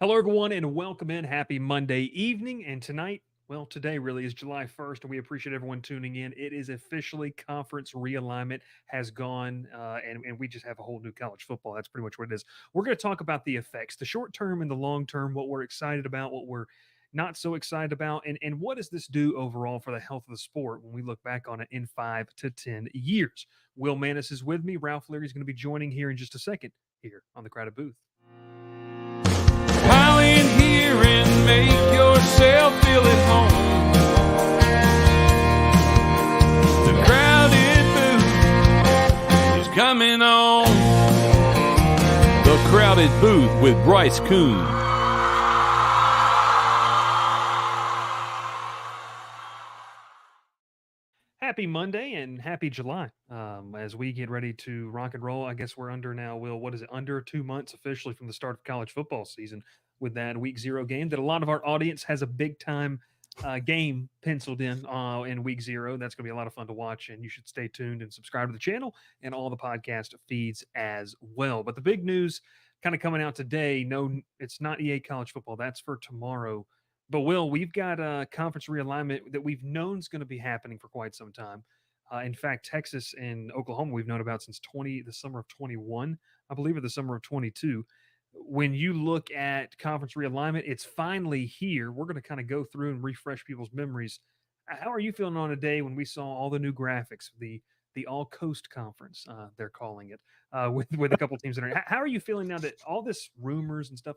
Hello, everyone, and welcome in. Happy Monday evening. And today really is July 1st, and we appreciate everyone tuning in. It is officially conference realignment has gone, and we just have a whole new college football. That's pretty much what it is. We're going to talk about the effects, the short term and the long term, what we're excited about, what we're not so excited about, and what does this do overall for the health of the sport when we look back on it in 5 to 10 years. Will Manis is with me. Ralph Leary is going to be joining here in just a second here on the Crowded Booth. Pile in here and make yourself feel at home. The crowded booth is coming on. The Crowded Booth with Bryce Koon. Happy Monday and happy July. As we get ready to rock and roll, I guess we're under now, Will, what is it, under 2 months officially from the start of college football season with that week zero game that a lot of our audience has a big time game penciled in week zero. That's going to be a lot of fun to watch, and you should stay tuned and subscribe to the channel and all the podcast feeds as well. But the big news kind of coming out today, no, it's not EA college football. That's for tomorrow. But Will, we've got a conference realignment that we've known is going to be happening for quite some time. In fact, Texas and Oklahoma we've known about since the summer of 21, I believe, or the summer of 22. When you look at conference realignment, it's finally here. We're going to kind of go through and refresh people's memories. How are you feeling on a day when we saw all the new graphics, the All Coast Conference, they're calling it, with a couple teams in there? How are you feeling now that all this rumors and stuff?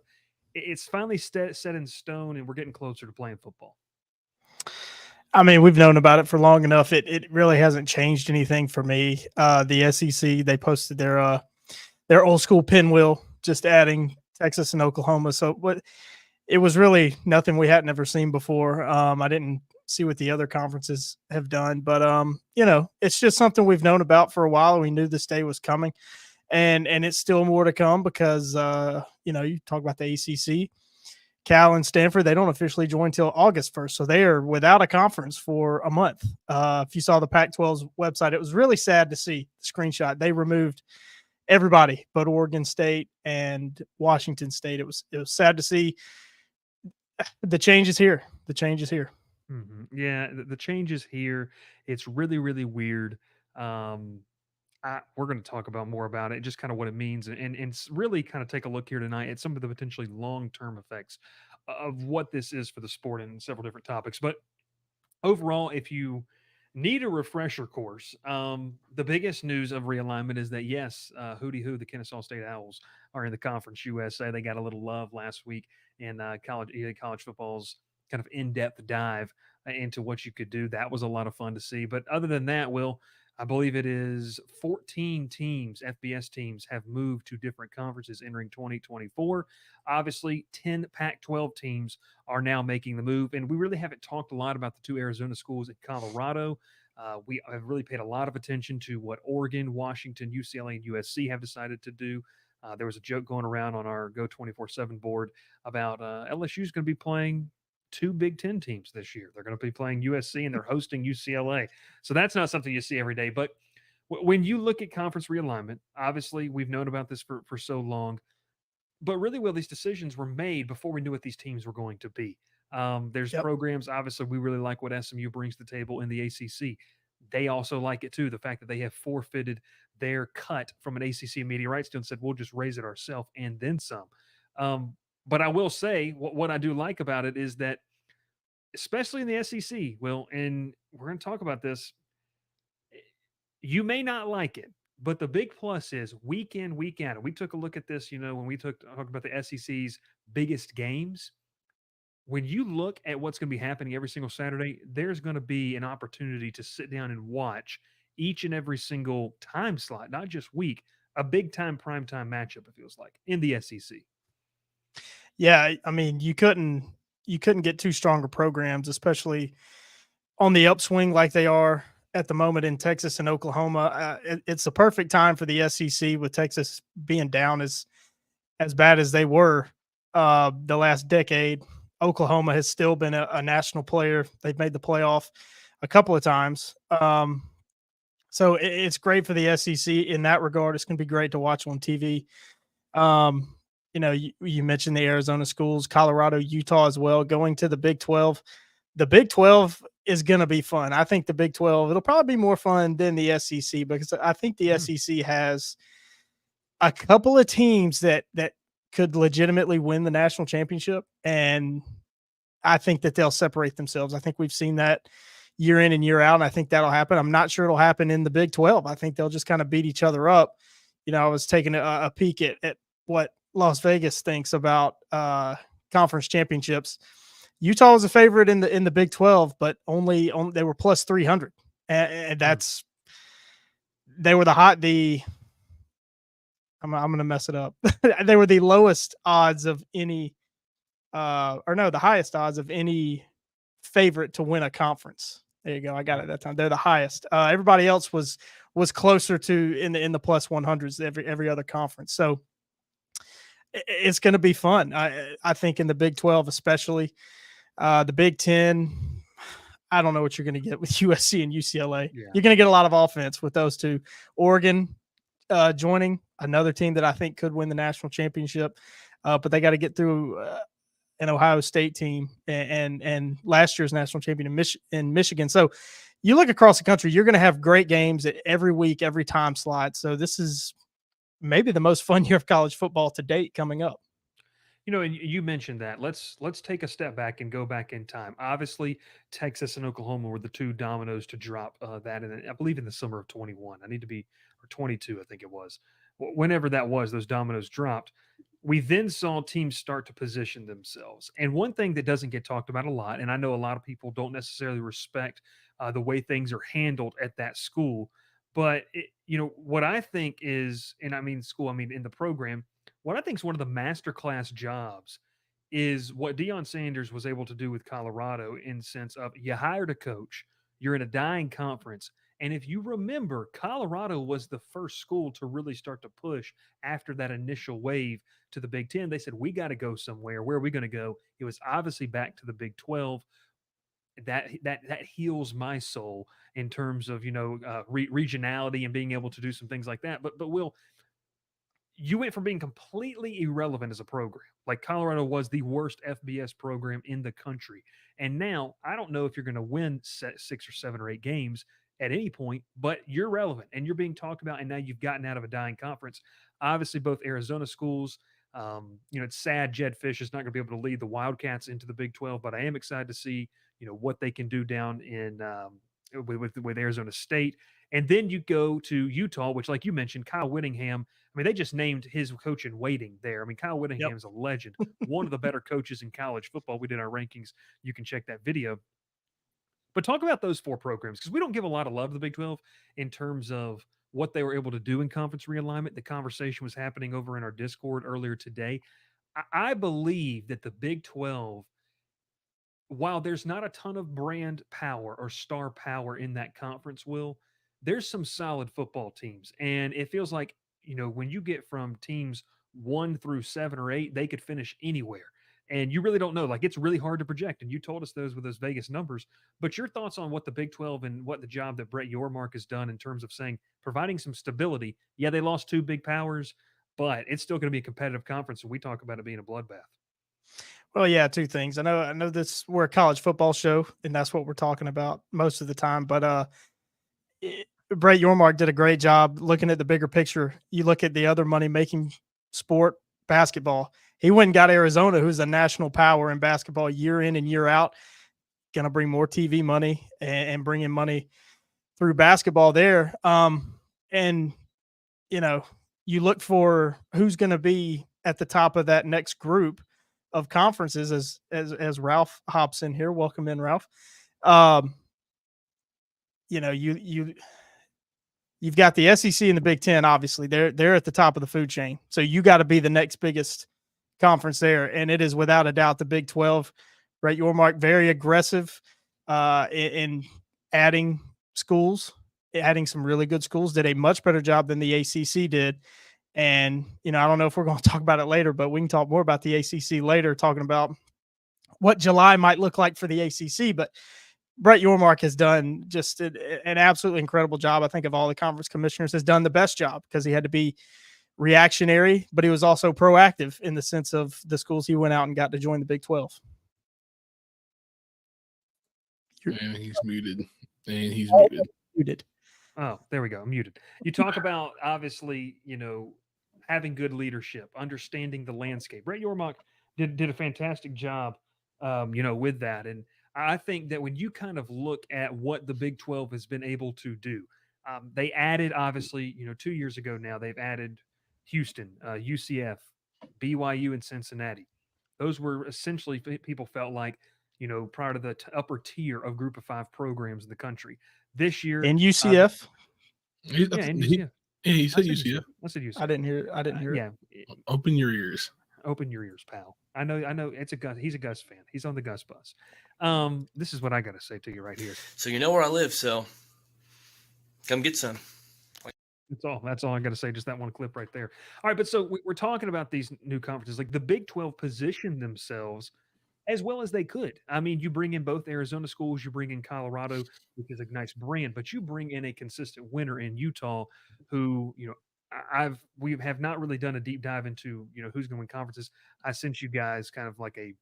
It's finally set in stone, and we're getting closer to playing football. I mean, we've known about it for long enough. It really hasn't changed anything for me. The SEC, they posted their old school pinwheel, just adding Texas and Oklahoma. So it was really nothing we hadn't ever seen before. I didn't see what the other conferences have done, but it's just something we've known about for a while. We knew this day was coming, and it's still more to come because you talk about the ACC. Cal and Stanford, they don't officially join until August 1st. So they are without a conference for a month. If you saw the Pac-12's website, it was really sad to see the screenshot. They removed everybody but Oregon State and Washington State. It was sad to see. The change is here. The change is here. Mm-hmm. Yeah, the change is here. It's really, really weird. We're going to talk about more about it, just kind of what it means, and really kind of take a look here tonight at some of the potentially long term effects of what this is for the sport and several different topics. But overall, if you need a refresher course, the biggest news of realignment is that yes, hooty hoo, the Kennesaw State Owls are in the Conference USA. They got a little love last week in college football's kind of in depth dive into what you could do. That was a lot of fun to see. But other than that, Will, I believe it is 14 teams, FBS teams, have moved to different conferences entering 2024. Obviously, 10 Pac 12 teams are now making the move. And we really haven't talked a lot about the two Arizona schools in Colorado. We have really paid a lot of attention to what Oregon, Washington, UCLA, and USC have decided to do. There was a joke going around on our Go 24/7 board about LSU is going to be playing two Big Ten teams this year. They're going to be playing USC and they're hosting UCLA. So that's not something you see every day. But when you look at conference realignment, obviously we've known about this for so long. But really, well, these decisions were made before we knew what these teams were going to be. There's Yep. programs, obviously, we really like what SMU brings to the table in the ACC. They also like it too. The fact that they have forfeited their cut from an ACC media rights deal and said, we'll just raise it ourselves and then some. But I will say what I do like about it is that, especially in the SEC, Will, and we're going to talk about this, you may not like it, but the big plus is week in, week out. And we took a look at this, when we talked about the SEC's biggest games. When you look at what's going to be happening every single Saturday, there's going to be an opportunity to sit down and watch each and every single time slot, not just week, a big time primetime matchup, it feels like, in the SEC. Yeah, I mean, you couldn't get two stronger programs, especially on the upswing like they are at the moment in Texas and Oklahoma. It's the perfect time for the SEC with Texas being down as bad as they were the last decade. Oklahoma has still been a national player. They've made the playoff a couple of times. So it's great for the SEC in that regard. It's going to be great to watch on TV. You mentioned the Arizona schools, Colorado, Utah as well, going to the Big 12. The Big 12 is going to be fun. I think the Big 12, it'll probably be more fun than the SEC because I think the Mhm. SEC has a couple of teams that could legitimately win the national championship, and I think that they'll separate themselves. I think we've seen that year in and year out, and I think that'll happen. I'm not sure it'll happen in the Big 12. I think they'll just kind of beat each other up. I was taking a peek at what Las Vegas thinks about conference championships. Utah was a favorite in the Big 12, but only on they were plus 300, and Mm. that's they were the I'm going to mess it up. They were the lowest odds of any, or no, the highest odds of any favorite to win a conference. There you go. I got it that time. They're the highest. Everybody else was closer to in the plus 100s every other conference. So it's going to be fun. I think in the Big 12 especially, the Big 10. I don't know what you're going to get with USC and UCLA. Yeah. You're going to get a lot of offense with those two. Oregon joining another team that I think could win the national championship, but they got to get through an Ohio State team and last year's national champion in Michigan. So you look across the country, you're going to have great games every week, every time slot. So this is maybe the most fun year of college football to date coming up. And you mentioned that. Let's take a step back and go back in time. Obviously, Texas and Oklahoma were the two dominoes to drop that, in, I believe, in the summer of 21. I need to be or 22, I think it was. Whenever that was, those dominoes dropped. We then saw teams start to position themselves. And one thing that doesn't get talked about a lot, and I know a lot of people don't necessarily respect the way things are handled at that school, but what I think is, and I mean school, I mean in the program, what I think is one of the masterclass jobs is what Deion Sanders was able to do with Colorado in sense of you hired a coach, you're in a dying conference, and if you remember, Colorado was the first school to really start to push after that initial wave to the Big Ten. They said we got to go somewhere. Where are we going to go? It was obviously back to the Big 12. That heals my soul in terms of regionality and being able to do some things like that. But Will, you went from being completely irrelevant as a program, like Colorado was the worst FBS program in the country. And now I don't know if you're going to win 6 or 7 or 8 games at any point, but you're relevant and you're being talked about. And now you've gotten out of a dying conference. Obviously, both Arizona schools, it's sad Jed Fish is not going to be able to lead the Wildcats into the Big 12, but I am excited to see, what they can do down in with Arizona State. And then you go to Utah, which, like you mentioned, Kyle Whittingham. I mean, they just named his coach in waiting there. I mean, Kyle Yep. Whittingham is a legend, one of the better coaches in college football. We did our rankings. You can check that video. But talk about those four programs because we don't give a lot of love to the Big 12 in terms of what they were able to do in conference realignment. The conversation was happening over in our Discord earlier today. I believe that the Big 12, while there's not a ton of brand power or star power in that conference, there's some solid football teams. And it feels like, when you get from teams 1 through 7 or 8, they could finish anywhere. And you really don't know. Like, it's really hard to project. And you told us those with those Vegas numbers. But your thoughts on what the Big 12 and what the job that Brett Yormark has done in terms of saying, providing some stability. Yeah, they lost two big powers, but it's still going to be a competitive conference. And we talk about it being a bloodbath. Well, yeah, two things. I know this we're a college football show, and that's what we're talking about most of the time. But Brett Yormark did a great job looking at the bigger picture. You look at the other money making sport, basketball. He went and got Arizona, who's a national power in basketball year in and year out, going to bring more TV money and bring in money through basketball there. And you look for who's going to be at the top of that next group of conferences as Ralph hops in here. Welcome in, Ralph. You've got the SEC and the Big Ten. Obviously, they're at the top of the food chain. So you got to be the next biggest conference there, and it is without a doubt the Big 12. Brett Yormark, very aggressive in adding schools, adding some really good schools. Did a much better job than the ACC did. And I don't know if we're going to talk about it later, but we can talk more about the ACC later, talking about what July might look like for the ACC. But Brett Yormark has done just an absolutely incredible job. I think of all the conference commissioners, has done the best job because he had to be reactionary, but he was also proactive in the sense of the schools he went out and got to join the Big 12. And he's muted. And he's muted. Muted. Oh, there we go. I'm muted. You talk about obviously, having good leadership, understanding the landscape. Brett Yormark did a fantastic job, with that. And I think that when you kind of look at what the Big 12 has been able to do, they added obviously, 2 years ago now they've added Houston, UCF, BYU, and Cincinnati. Those were essentially people felt like, prior to the upper tier of Group of Five programs in the country. This year, And UCF. He, yeah, and he, UCF. he I said said UCF. I said UCF. I didn't hear it. Yeah, Open your ears. open your ears, pal. I know. It's a Gus. He's a Gus fan. He's on the Gus bus. This is what I got to say to you right here. So you know where I live, so come get some. That's all I got to say. Just that one clip right there. All right, but so we're talking about these new conferences. Like the Big 12 positioned themselves as well as they could. I mean, you bring in both Arizona schools, you bring in Colorado, which is a nice brand, but you bring in a consistent winner in Utah, who we have not really done a deep dive into who's going to win conferences. I sent you guys kind of like a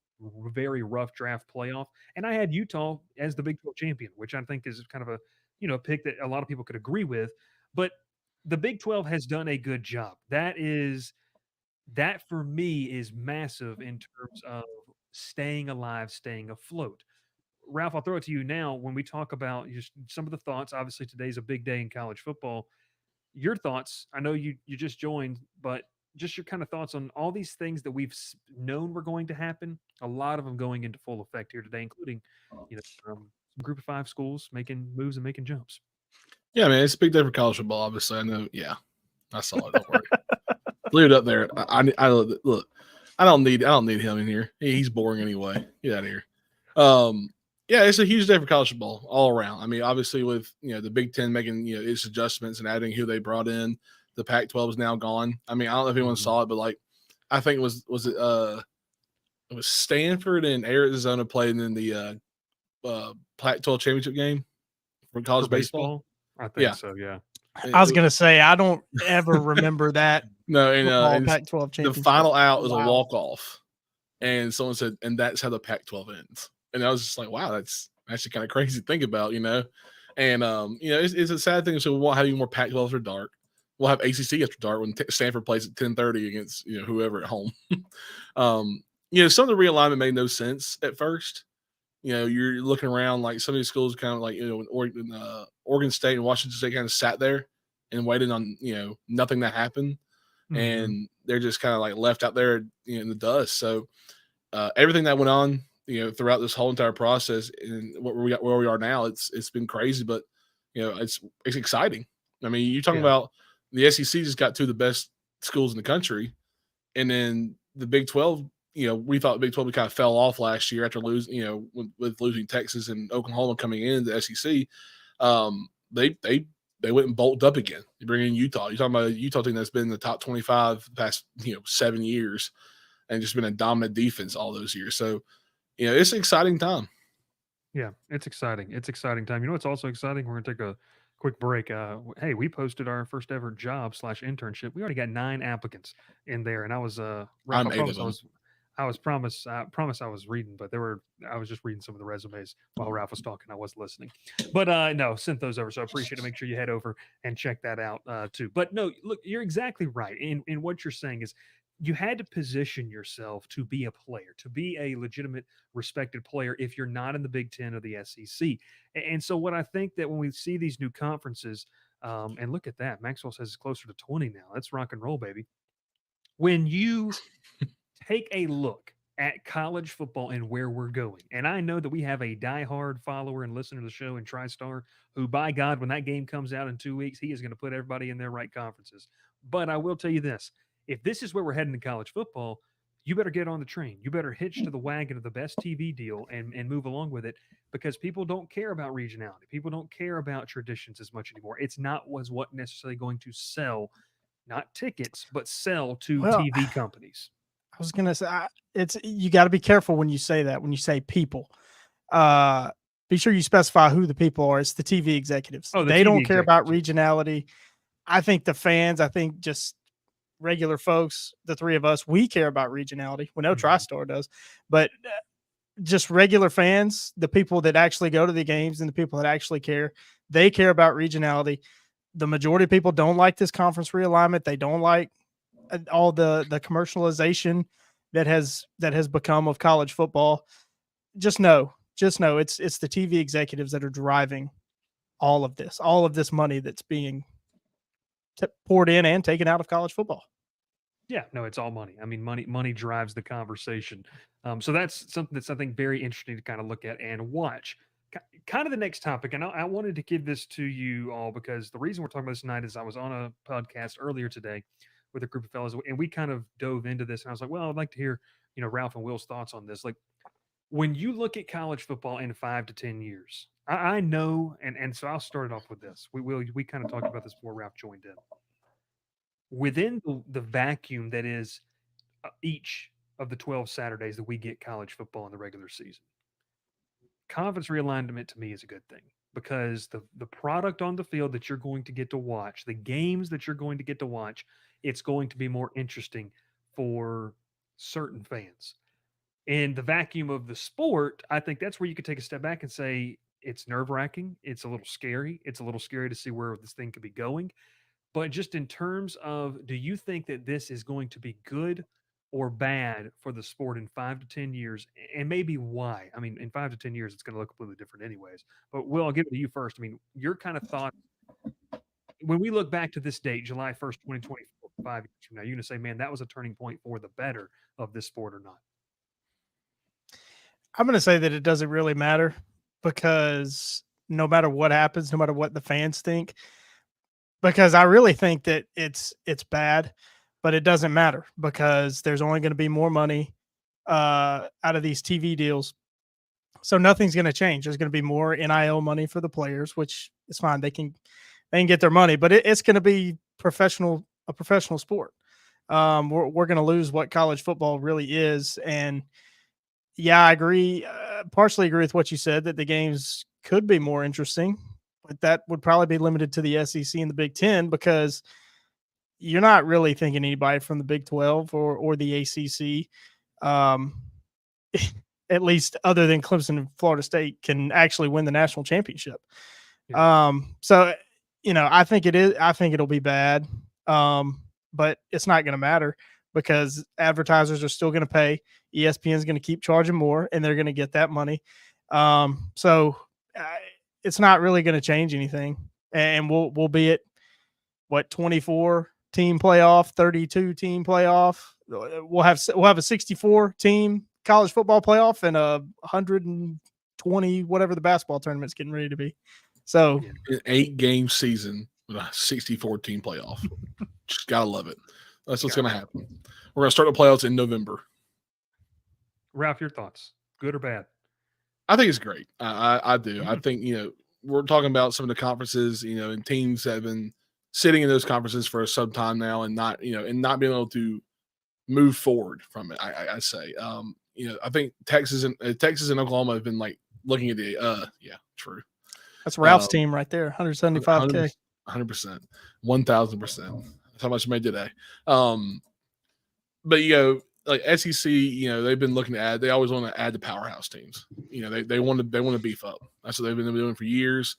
very rough draft playoff, and I had Utah as the Big 12 champion, which I think is kind of a pick that a lot of people could agree with, but the Big 12 has done a good job. That for me is massive in terms of staying alive, staying afloat. Ralph, I'll throw it to you now. When we talk about just some of the thoughts, obviously today's a big day in college football. Your thoughts, I know you just joined, but just your kind of thoughts on all these things that we've known were going to happen. A lot of them going into full effect here today, including some Group of Five schools making moves and making jumps. Yeah, man, it's a big day for college football. Obviously, I know. Yeah, I saw it. Don't worry. Leave it up there. I look. I don't need him in here. He's boring anyway. Get out of here. Yeah, it's a huge day for college football all around. I mean, obviously with the Big Ten making its adjustments and adding who they brought in, the Pac-12 is now gone. I mean, I don't know if anyone saw it, but like I think it was Stanford and Arizona playing in the Pac-12 championship game for college baseball. I think so. Yeah. I was gonna say I don't ever remember that. No, and Pac-12 the championship. final out was a walk-off, and someone said, and that's how the Pac-12 ends. And I was just like, wow, that's actually kind of crazy to think about, And it's a sad thing. So we won't have any more Pac-12 after dark. We'll have ACC after dark when Stanford plays at 10:30 against whoever at home. Some of the realignment made no sense at first. You're looking around like some of these schools kind of like Oregon State and Washington State kind of sat there and waited on nothing to happen, and they're just kind of like left out there in the dust. So everything that went on throughout this whole entire process and where we are now, it's been crazy, but it's exciting. I mean, you're talking about the SEC just got two of the best schools in the country, and then the Big 12. We thought the Big 12 kind of fell off last year after losing, with losing Texas and Oklahoma coming in the SEC. They went and bolted up again. You bring in Utah. You're talking about a Utah team that's been in the top 25 the past 7 years, and just been a dominant defense all those years. So, it's an exciting time. Yeah, it's exciting. It's exciting time. It's also exciting. We're gonna take a quick break. Hey, we posted our first ever job/internship. We already got 9 applicants in there, and I was I promise I was reading, but I was just reading some of the resumes while Ralph was talking. I wasn't listening, but no, sent those over. So I appreciate it. Make sure you head over and check that out too. But no, look, you're exactly right. And what you're saying is you had to position yourself to be a player, to be a legitimate, respected player if you're not in the Big Ten or the SEC. And so what I think that when we see these new conferences, and look at that, Maxwell says it's closer to 20 now. That's rock and roll, baby. When you take a look at college football and where we're going. And I know that we have a diehard follower and listener to the show in TriStar who, by God, when that game comes out in 2 weeks, he is going to put everybody in their right conferences. But I will tell you this, if this is where we're heading to college football, you better get on the train. You better hitch to the wagon of the best TV deal and move along with it, because people don't care about regionality. People don't care about traditions as much anymore. It's not what necessarily going to sell, not tickets, but sell to TV companies. I was gonna say you got to be careful when you say that. When you say people, be sure you specify who the people are. It's the TV executives. They don't care about regionality. I think the fans. I think just regular folks, the three of us, we care about regionality. We know Mhm. TriStar does, but just regular fans, the people that actually go to the games and the people that actually care, they care about regionality. The majority of people don't like this conference realignment. They don't like all the commercialization that has become of college football. Just know it's the TV executives that are driving all of this money that's being poured in and taken out of college football. Yeah, no, it's all money. I mean, money drives the conversation. So that's something that's I think very interesting to kind of look at and watch. Kind of the next topic, and I wanted to give this to you all because the reason we're talking about this tonight is I was on a podcast earlier today with a group of fellows, and we kind of dove into this, and I was like, well, I'd like to hear Ralph and Will's thoughts on this. Like when you look at college football in 5 to 10 years, I know, and so I'll start it off with this. We kind of talked about this before Ralph joined in within the vacuum that is each of the 12 Saturdays that we get college football in the regular season. Conference realignment to me is a good thing because the product on the field that you're going to get to watch, the games that you're going to get to watch, it's going to be more interesting for certain fans. In the vacuum of the sport, I think that's where you could take a step back and say it's nerve wracking. It's a little scary. It's a little scary to see where this thing could be going. But just in terms of, do you think that this is going to be good or bad for the sport in 5 to 10 years? And maybe why? I mean, in 5 to 10 years, it's going to look completely different, anyways. But Will, I'll give it to you first. I mean, your kind of thought when we look back to this date, July 1st, 2024, 5 years from now, you're going to say, man, that was a turning point for the better of this sport or not? I'm going to say that it doesn't really matter because no matter what happens, no matter what the fans think, because I really think that it's bad, but it doesn't matter because there's only going to be more money out of these TV deals. So nothing's going to change. There's going to be more NIL money for the players, which is fine. They can get their money, but it's going to be a professional sport. We're going to lose what college football really is. And yeah, I agree. Partially agree with what you said that the games could be more interesting, but that would probably be limited to the SEC and the Big Ten because you're not really thinking anybody from the Big 12 or the ACC, at least other than Clemson and Florida State, can actually win the national championship. Yeah. So I think it is. I think it'll be bad, but it's not going to matter because advertisers are still going to pay. ESPN is going to keep charging more, and they're going to get that money. So it's not really going to change anything, and we'll be at 24 team playoff, 32 team playoff. We'll have a 64 team college football playoff and a 120 whatever the basketball tournament's getting ready to be. So an 8-game season with a 64 team playoff. Just gotta love it. That's what's going to happen. We're going to start the playoffs in November. Ralph, your thoughts, good or bad? I think it's great. I do. I think, we're talking about some of the conferences, and teams that have been sitting in those conferences for some time now and not being able to move forward from it. I say, I think Texas and Oklahoma have been like looking at true. That's Ralph's team right there, 175K. 100%, 1,000%. That's how much I made today. But like SEC, they've been looking to add. They always want to add the powerhouse teams. They want to beef up. That's what they've been doing for years.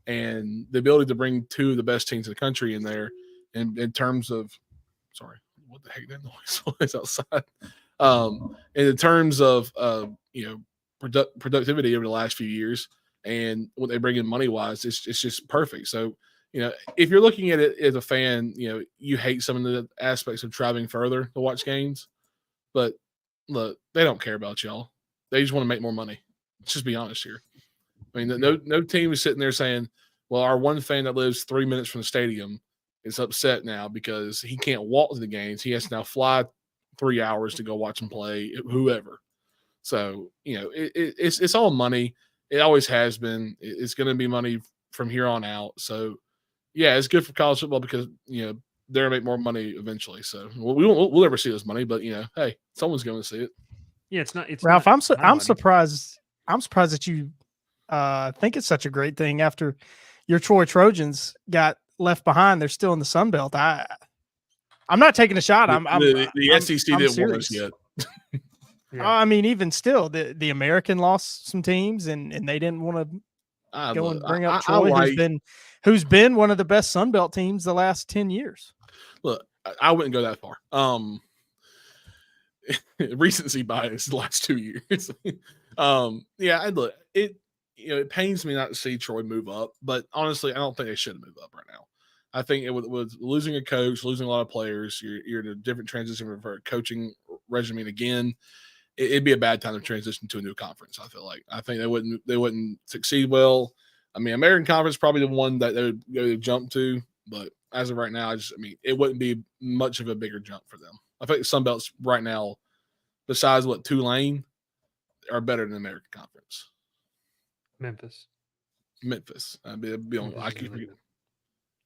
And the ability to bring two of the best teams in the country in there, in terms of, sorry, what the heck that noise was outside. In terms of productivity over the last few years, and what they bring in money wise, it's just perfect. So if you're looking at it as a fan, you hate some of the aspects of traveling further to watch games. But look, they don't care about y'all. They just want to make more money. Let's just be honest here. I mean, no team is sitting there saying, well, our one fan that lives 3 minutes from the stadium is upset now because he can't walk to the games. He has to now fly 3 hours to go watch them play, whoever. So, it's all money. It always has been. It's going to be money from here on out. So, yeah, it's good for college football because, they're going to make more money eventually. So we'll never see this money, but hey, someone's going to see it. Yeah, it's not. It's Ralph. not I'm surprised. I'm surprised that you think it's such a great thing after your Troy Trojans got left behind. They're still in the Sun Belt. I I'm not taking a shot. The SEC I'm didn't want us serious. yet. Yeah. I mean, even still, the American lost some teams, and they didn't want to go and bring up Troy, who's been one of the best Sun Belt teams the last 10 years. Look, I wouldn't go that far. Recency bias the last 2 years. Yeah, look, it pains me not to see Troy move up, but honestly, I don't think they should move up right now. I think it was losing a coach, losing a lot of players. You're in a different transition for a coaching regimen again. It'd be a bad time to transition to a new conference. I feel like I think they wouldn't succeed well. I mean, American Conference is probably the one that they would go to jump to, but as of right now, it wouldn't be much of a bigger jump for them. I think Sun Belts right now, besides Tulane, are better than the American Conference. Memphis. It'd be on. I keep. Really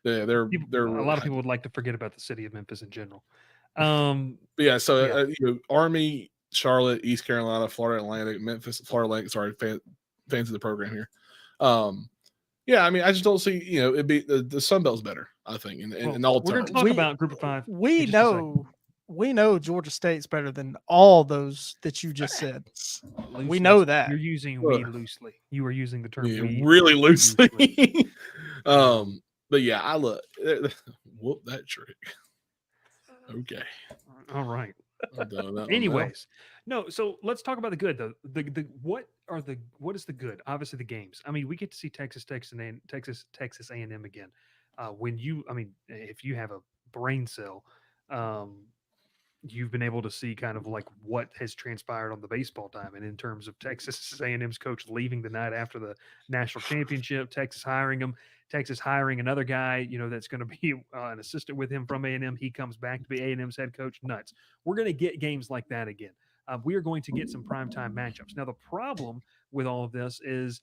Yeah, they're a lot of people would like to forget about the city of Memphis in general. Yeah, so Army, Charlotte, East Carolina, Florida Atlantic, Memphis, Florida Atlantic. Sorry, fans of the program here. Yeah, I mean, I just don't see. It'd be the Sun Belt's better. I think in all we're going terms. to talk about Group of Five. We know Georgia State's better than all those that you just said. We know that. You're using "we" loosely. You are using the term "we" really loosely. But yeah, I look. Whoop that trick. Okay. All right. I'm done with that one Anyways, no. So let's talk about the good though. What is the good? Obviously the games. I mean, we get to see Texas A&M again. If you have a brain cell, you've been able to see kind of like what has transpired on the baseball diamond in terms of Texas A&M's coach leaving the night after the national championship, Texas hiring him, Texas hiring another guy, that's going to be an assistant with him from A&M. He comes back to be A&M's head coach. Nuts. We're going to get games like that again. We are going to get some primetime matchups. Now, the problem with all of this is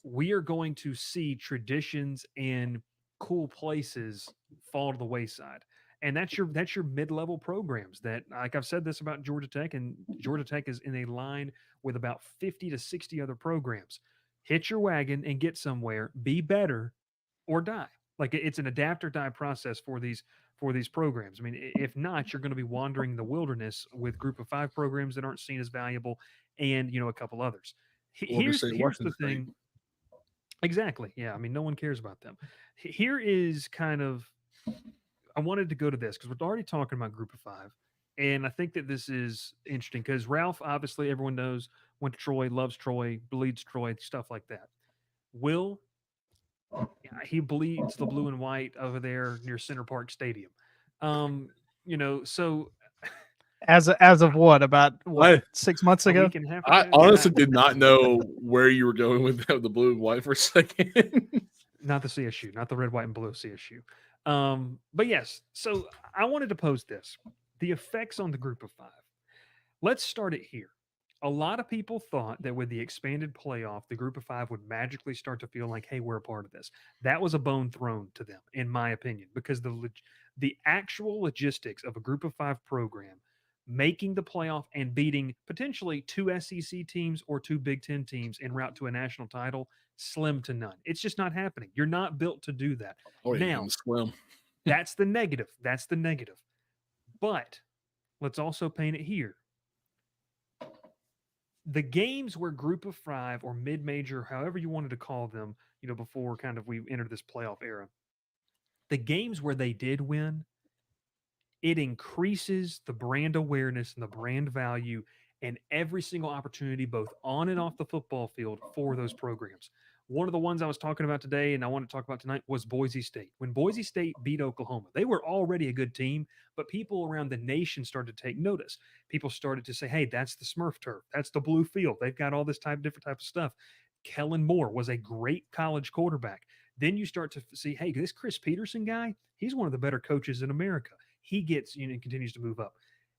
we are going to see traditions and cool places fall to the wayside. And that's your mid-level programs that, like I've said this about Georgia Tech, and Georgia Tech is in a line with about 50 to 60 other programs. Hitch your wagon and get somewhere, be better or die. Like it's an adapt or die process for these programs. I mean, if not, you're going to be wandering in the wilderness with Group of Five programs that aren't seen as valuable and, a couple others. Here's the thing. Exactly. Yeah. I mean, no one cares about them. Here is kind of, I wanted to go to this because we're already talking about Group of Five. And I think that this is interesting because Ralph, obviously, everyone knows, went to Troy, loves Troy, bleeds Troy, stuff like that. Will, he bleeds the blue and white over there near Center Park Stadium. So as of what, about 6 months ago? I honestly did not know where you were going with the blue and white for a second. Not the CSU, not the red, white, and blue CSU. But yes, so I wanted to pose this: the effects on the Group of Five. Let's start it here. A lot of people thought that with the expanded playoff, the Group of Five would magically start to feel like, hey, we're a part of this. That was a bone thrown to them, in my opinion, because the actual logistics of a Group of Five program making the playoff and beating potentially two SEC teams or two Big Ten teams en route to a national title, slim to none. It's just not happening. You're not built to do that. Now, that's the negative. That's the negative. But let's also paint it here. The games where Group of Five or mid-major, however you wanted to call them, before kind of we entered this playoff era, the games where they did win, it increases the brand awareness and the brand value and every single opportunity, both on and off the football field, for those programs. One of the ones I was talking about today and I want to talk about tonight was Boise State. When Boise State beat Oklahoma, they were already a good team, but people around the nation started to take notice. People started to say, hey, that's the Smurf turf. That's the blue field. They've got all this different type of stuff. Kellen Moore was a great college quarterback. Then you start to see, hey, this Chris Peterson guy, he's one of the better coaches in America. He gets, and continues to move up.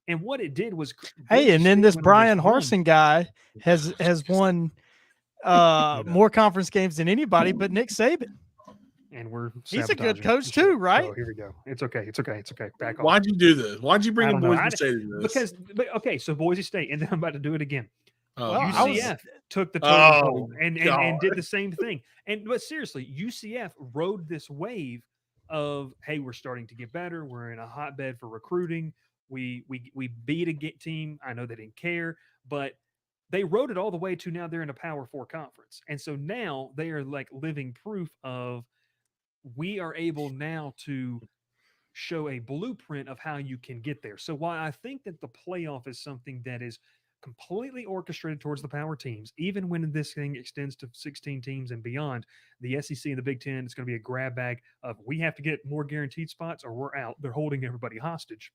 And what it did was, hey, and then this Brian Harsin guy has won more conference games than anybody but Nick Saban. And he's a good coach too, right? Oh, here we go. It's okay. Back off. Why'd you do this? Why'd you bring in Boise State into this? So Boise State, and then I'm about to do it again. UCF took the total and did the same thing. But seriously, UCF rode this wave of, hey, we're starting to get better. We're in a hotbed for recruiting. We beat a team. I know they didn't care, but they rode it all the way to now they're in a Power Four conference, and so now they are like living proof of we are able now to show a blueprint of how you can get there. So while I think that the playoff is something that is completely orchestrated towards the power teams, even when this thing extends to 16 teams and beyond, the SEC and the Big Ten is going to be a grab bag of we have to get more guaranteed spots or we're out. They're holding everybody hostage.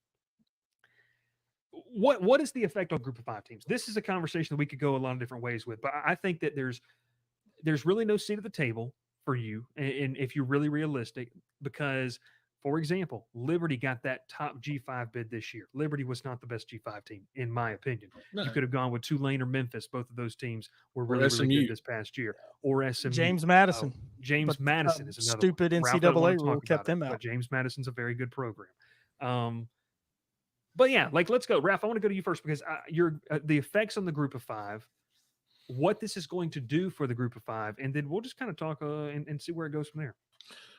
What is the effect on group of five teams? This is a conversation that we could go a lot of different ways with, but I think that there's really no seat at the table for you, and if you're really realistic, because for example, Liberty got that top G5 bid this year. Liberty was not the best G5 team, in my opinion. No. You could have gone with Tulane or Memphis. Both of those teams were Or really, really SMU. good this past year. Or SMU. James Madison. James But, Madison is another stupid one. Ralph doesn't NCAA want to rule talk kept about it, them out. but James Madison's a very good program. But yeah, like let's go, Ralph. I want to go to you first because you're the effects on the group of five, what this is going to do for the group of five, and then we'll just kind of talk and see where it goes from there.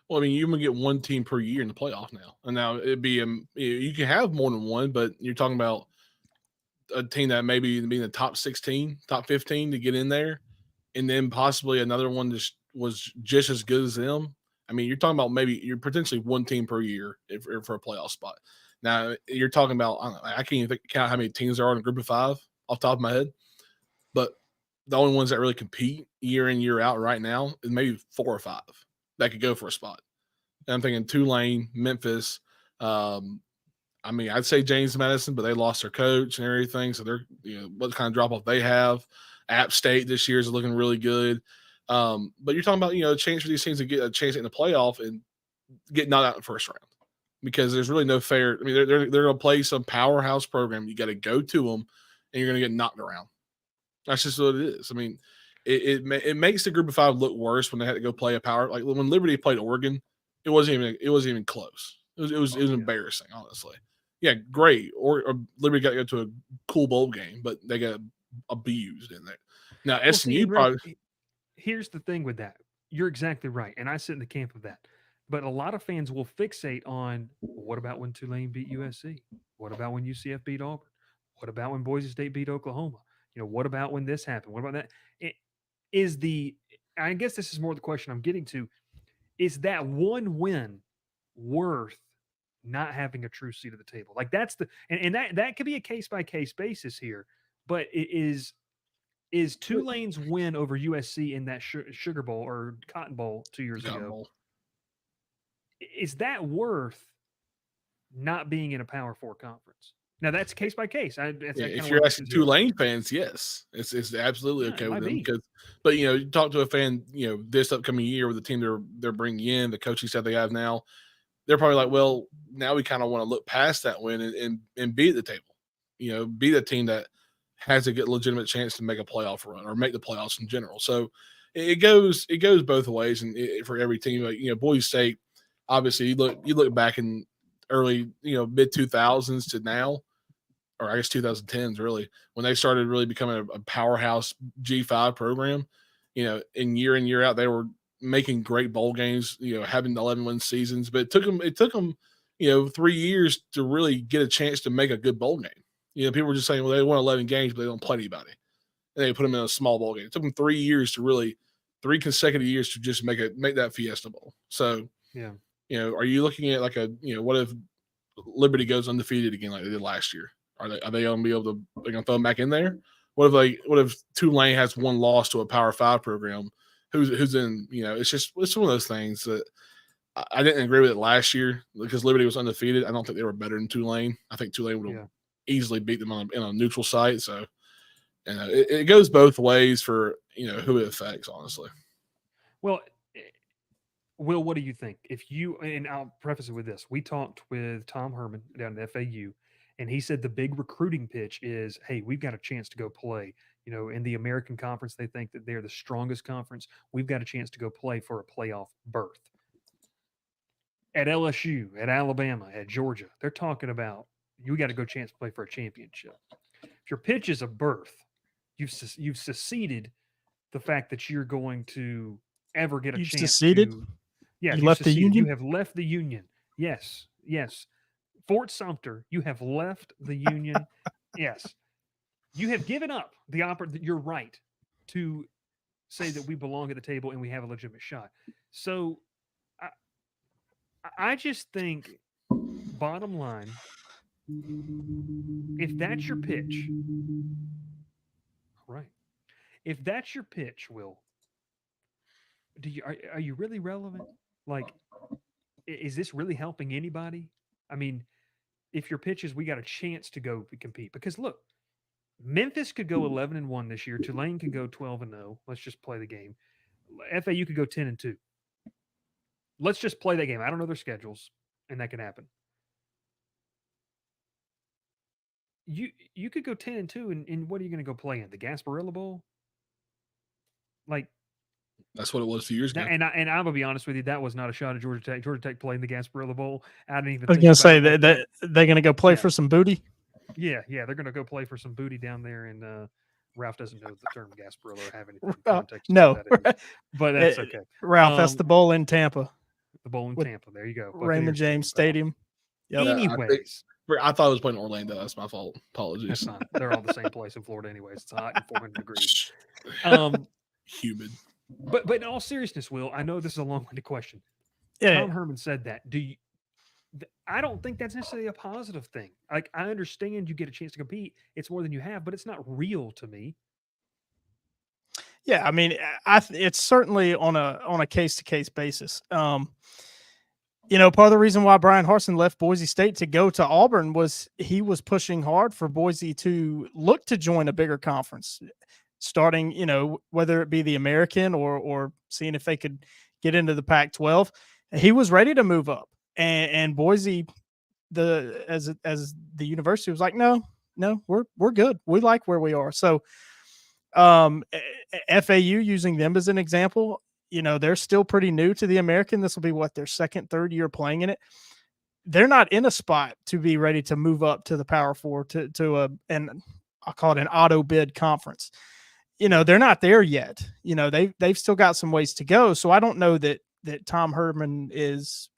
Well, I mean, you're gonna get one team per year in the playoff now, and now it'd be you can have more than one, but you're talking about a team that maybe being the top 16, top 15 to get in there, and then possibly another one that was just as good as them. I mean, you're talking about maybe you're potentially one team per year for a playoff spot. Now you're talking about I don't know, I can't even count how many teams there are in a group of five off the top of my head, but the only ones that really compete year in year out right now is maybe 4 or 5 that could go for a spot. And I'm thinking Tulane, Memphis. I mean, I'd say James Madison, but they lost their coach and everything, so they're what kind of drop off they have. App State this year is looking really good. But you're talking about a chance for these teams to get a chance in the playoff and get knocked out in the first round because there's really no fair. I mean, they're going to play some powerhouse program. You got to go to them, and you're going to get knocked around. That's just what it is. I mean, it makes the group of five look worse when they had to go play a power. Like when Liberty played Oregon, it wasn't even close. It was embarrassing, honestly. Yeah, great. Or Liberty got to go to a cool bowl game, but they got abused in there. Now SMU probably. Here's the thing with that. You're exactly right, and I sit in the camp of that. But a lot of fans will fixate on what about when Tulane beat USC? What about when UCF beat Auburn? What about when Boise State beat Oklahoma? What about when this happened? What about that? I guess this is more the question I'm getting to. Is that one win worth not having a true seat at the table? Like that's and that could be a case by case basis here, but it is Tulane's win over USC in that Sugar Bowl or Cotton Bowl 2 years ago. Is that worth not being in a Power Four conference? Now that's case by case. If you're asking Tulane fans, yes, it's absolutely okay with them because. But you talk to a fan, this upcoming year with the team they're bringing in, the coaching staff they have now, they're probably like, well, now we kind of want to look past that win and be at the table, be the team that has a good legitimate chance to make a playoff run or make the playoffs in general. So it goes both ways, and for every team, like Boise State, obviously you look back in early mid 2000s to now. Or I guess 2010s really, when they started really becoming a powerhouse G5 program, in year out, they were making great bowl games, having 11-win seasons, but it took them 3 years to really get a chance to make a good bowl game. People were just saying, well, they won 11 games, but they don't play anybody. And they put them in a small bowl game. It took them 3 years to really 3 consecutive years to just make that Fiesta Bowl. So, are you looking at like what if Liberty goes undefeated again like they did last year? Are they going to be able to? They're going to throw them back in there? What if Tulane has one loss to a Power 5 program? Who's in? It's one of those things that I didn't agree with it last year because Liberty was undefeated. I don't think they were better than Tulane. I think Tulane would have easily beat them in a neutral site. So, it goes both ways for who it affects. Honestly, well. Will, what do you think? And I'll preface it with this: we talked with Tom Herman down at FAU. And he said the big recruiting pitch is, hey, we've got a chance to go play. In the American Conference, they think that they're the strongest conference. We've got a chance to go play for a playoff berth. At LSU, at Alabama, at Georgia, they're talking about you got to go chance to play for a championship. If your pitch is a berth, you've seceded the fact that you're going to ever get a chance seceded? Yeah, You you left the seceded. You Union? have left the Union. Yes, yes. Fort Sumter, you have left the Union. Yes. You have given up the your right to say that we belong at the table and we have a legitimate shot. So I, I just think, bottom line, if that's your pitch, right? If that's your pitch, Will, are you really relevant? Like, is this really helping anybody? I mean, if your pitch is we got a chance to go compete, because look, Memphis could go 11-1 this year. Tulane could go 12-0. Let's just play the game. FAU could go 10-2. Let's just play that game. I don't know their schedules, and that can happen. You could go 10-2, and what are you going to go play in? The Gasparilla Bowl? Like, That's what it was a few years ago. and I'm gonna be honest with you, that was not a shot at Georgia Tech. Georgia Tech playing the Gasparilla Bowl. I didn't even I was think gonna about say it like that they're gonna go play Yeah. for some booty. Yeah, they're gonna go play for some booty down there, and Ralph doesn't know the term Gasparilla or have any context to No, what that is, but that's okay. Ralph, that's the bowl in Tampa, The bowl in with Tampa. There you go. Raymond James Stadium. Yep. Yeah, Anyways, I thought it was playing Orlando. That's my fault. that's Apologies. fine. They're all the same place in Florida, anyways. It's hot and 400 degrees. Humid. But in all seriousness, Will, I know this is a long-winded question. Yeah, Tom Herman said that. I don't think that's necessarily a positive thing. Like, I understand you get a chance to compete. It's more than you have, but it's not real to me. yeah. I mean, it's certainly on a case to case basis. Part of the reason why Brian Harsin left Boise State to go to Auburn was he was pushing hard for Boise to look to join a bigger conference, starting, whether it be the American or seeing if they could get into the Pac-12. He was ready to move up, and Boise, as the university was like, no, we're good. We like where we are. So, FAU, using them as an example, they're still pretty new to the American. This will be their second, third year playing in it. They're not in a spot to be ready to move up to the Power Four and I'll call it an auto bid conference. They're not there yet. They've still got some ways to go. So I don't know that Tom Herman is,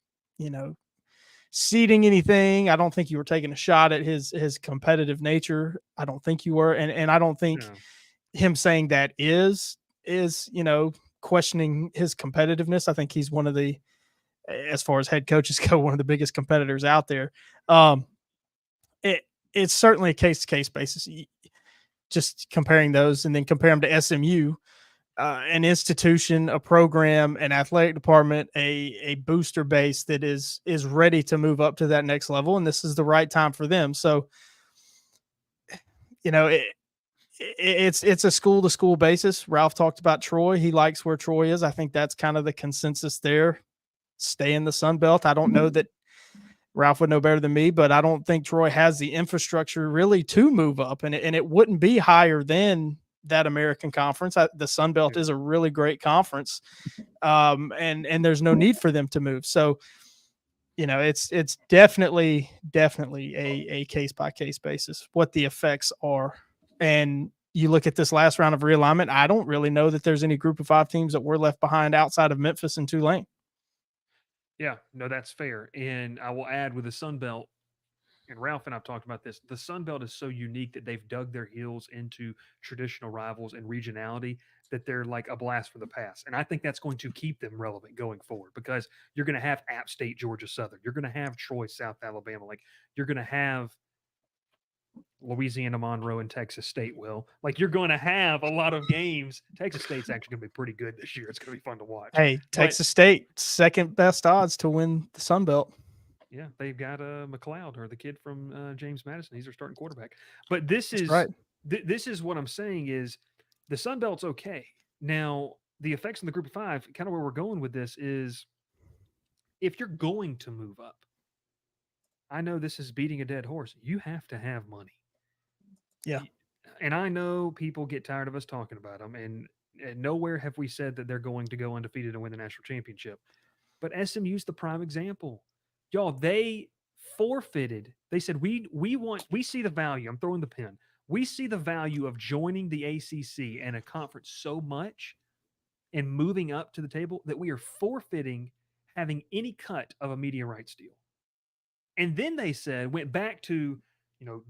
seeding anything. I don't think you were taking a shot at his competitive nature. I don't think you were, and I don't think him saying that is questioning his competitiveness. I think he's one of the, as far as head coaches go, one of the biggest competitors out there. It's certainly a case to case basis. Just comparing those, and then compare them to SMU, an institution, a program, an athletic department, a booster base that is ready to move up to that next level, and this is the right time for them. So, it's a school to school basis. Ralph talked about Troy. He likes where Troy is. I think that's kind of the consensus there. Stay in the Sun Belt. I don't know that Ralph would know better than me, but I don't think Troy has the infrastructure really to move up, and it wouldn't be higher than that American conference. The Sun Belt is a really great conference, and there's no need for them to move. So, it's definitely a case by case basis what the effects are. And you look at this last round of realignment, I don't really know that there's any group of 5 teams that were left behind outside of Memphis and Tulane. Yeah, no, that's fair. And I will add, with the Sun Belt, and Ralph and I've talked about this, the Sun Belt is so unique that they've dug their heels into traditional rivals and regionality, that they're like a blast from the past. And I think that's going to keep them relevant going forward, because you're going to have App State, Georgia Southern. You're going to have Troy, South Alabama. Like, you're going to have Louisiana Monroe and Texas State. Will, like, you're going to have a lot of games. Texas State's actually going to be pretty good this year. It's going to be fun to watch. Hey, Texas State, second best odds to win the Sun Belt. Yeah, they've got McLeod, or the kid from James Madison. He's their starting quarterback. But this is right. This is what I'm saying is the Sun Belt's okay. Now, the effects in the Group of 5, kind of where we're going with this is, if you're going to move up, I know this is beating a dead horse. You have to have money. Yeah. And I know people get tired of us talking about them, and nowhere have we said that they're going to go undefeated and win the national championship. But SMU's the prime example. Y'all, they forfeited. They said, we see the value. I'm throwing the pen. We see the value of joining the ACC and a conference so much and moving up to the table that we are forfeiting having any cut of a media rights deal. And then they went back to,